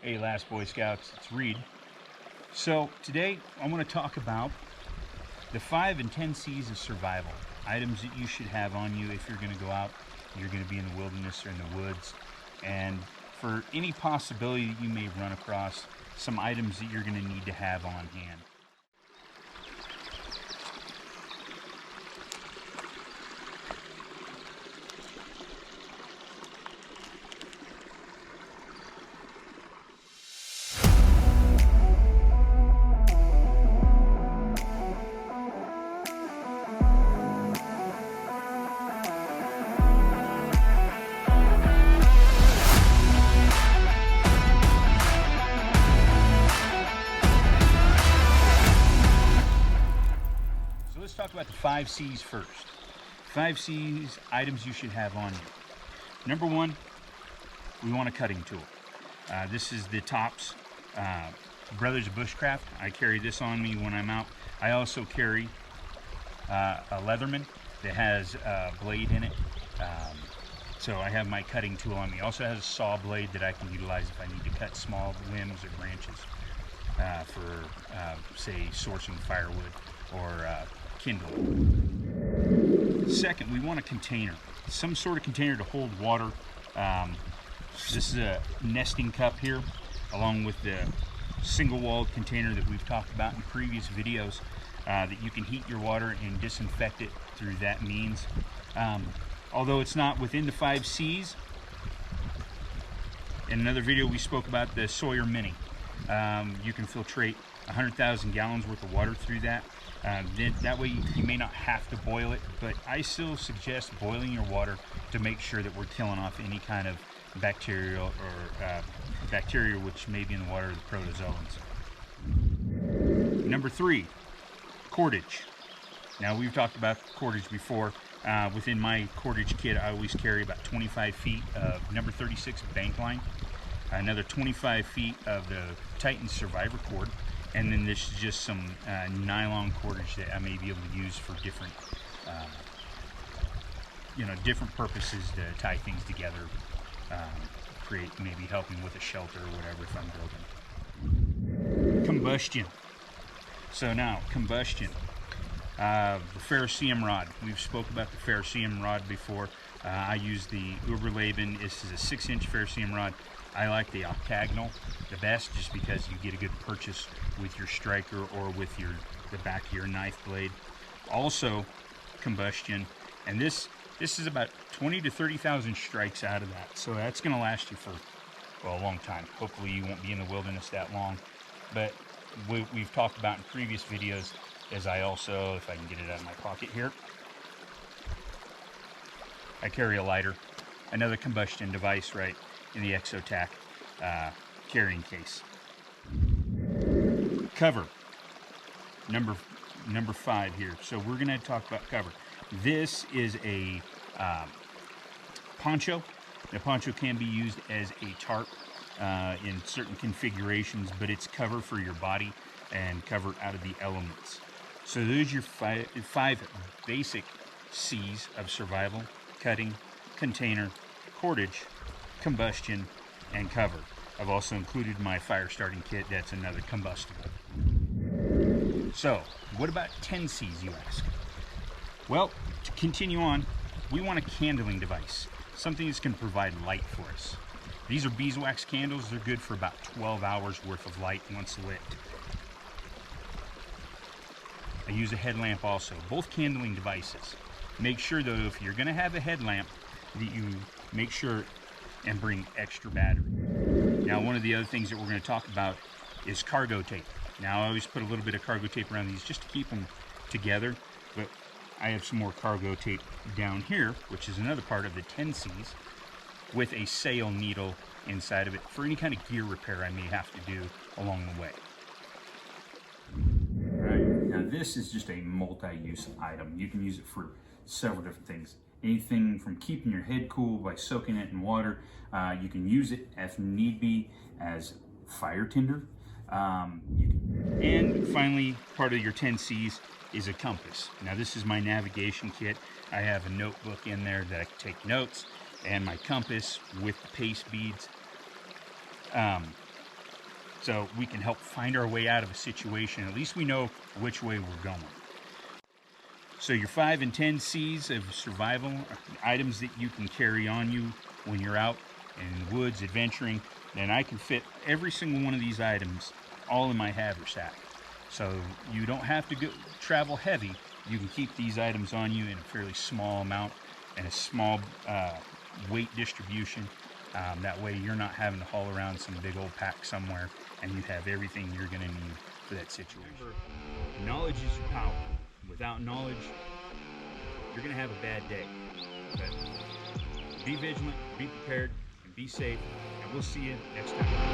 Hey Last Boy Scouts, it's Reid. So today I want to talk about the 5 and 10 C's of survival. Items that you should have on you if you're going to go out, you're going to be in the wilderness or in the woods. And for any possibility that you may run across, some items that you're going to need to have on hand. Let's talk about the 5 C's first. 5 C's, items you should have on you. Number 1, we want a cutting tool. This is the Tops Brothers Bushcraft. I carry this on me when I'm out. I also carry a Leatherman that has a blade in it. So I have my cutting tool on me. Also has a saw blade that I can utilize if I need to cut small limbs or branches for, say, sourcing firewood or kindling. Second, we want a container, some sort of container to hold water. This is a nesting cup here, along with the single-walled container that we've talked about in previous videos, that you can heat your water and disinfect it through that means. Although it's not within the 5 C's, in another video we spoke about the Sawyer Mini. You can filtrate 100,000 gallons worth of water through that. That way you may not have to boil it, but I still suggest boiling your water to make sure that we're killing off any kind of bacteria or bacteria which may be in the water, the protozoans. Number 3, cordage. Now we've talked about cordage before. Within my cordage kit, I always carry about 25 feet of number 36 bank line, another 25 feet of the Titan Survivor cord, and then this is just some nylon cordage that I may be able to use for different, different purposes to tie things together, create maybe helping with a shelter or whatever if I'm building. Combustion. So now, combustion. The ferrocerium rod. We've spoke about the ferrocerium rod before. I use the Uberleben. This is a 6-inch ferrocerium rod. I like the octagonal the best just because you get a good purchase with your striker or with the back of your knife blade. Also, combustion, and this is about 20 to 30,000 strikes out of that, so that's going to last you for, well, a long time. Hopefully you won't be in the wilderness that long, but we've talked about in previous videos, as I also, if I can get it out of my pocket here, I carry a lighter, another combustion device right in the Exotac carrying case. Cover, number 5 here. So we're going to talk about cover. This is a poncho. The poncho can be used as a tarp in certain configurations, but it's cover for your body and cover out of the elements. So those are your 5 basic C's of survival: cutting, container, cordage, combustion, and cover. I've also included my fire starting kit. That's another combustible. So what about 10 C's, you ask? Well, to continue on, we want a candling device, something that's going to provide light for us. These are beeswax candles. They're good for about 12 hours worth of light once lit. I use a headlamp also, both candling devices. Make sure though, if you're going to have a headlamp, that you make sure and bring extra battery. Now, one of the other things that we're going to talk about is cargo tape. Now, I always put a little bit of cargo tape around these just to keep them together, but I have some more cargo tape down here, which is another part of the 10 C's, with a sail needle inside of it for any kind of gear repair I may have to do along the way. Right, now this is just a multi-use item. You can use it for several different things. Anything from keeping your head cool by soaking it in water. You can use it if need be as fire tinder. And finally, part of your 10 C's is a compass. Now this is my navigation kit. I have a notebook in there that I can take notes, and my compass with the paste beads. so we can help find our way out of a situation. At least we know which way we're going. So your 5 and 10 C's of survival are items that you can carry on you when you're out in the woods adventuring. And I can fit every single one of these items all in my haversack. So you don't have to travel heavy. You can keep these items on you in a fairly small amount and a small weight distribution. That way you're not having to haul around some big old pack somewhere, and you have everything you're going to need for that situation. Remember, knowledge is your power. Without knowledge, you're going to have a bad day. But be vigilant, be prepared, and be safe, and we'll see you next time.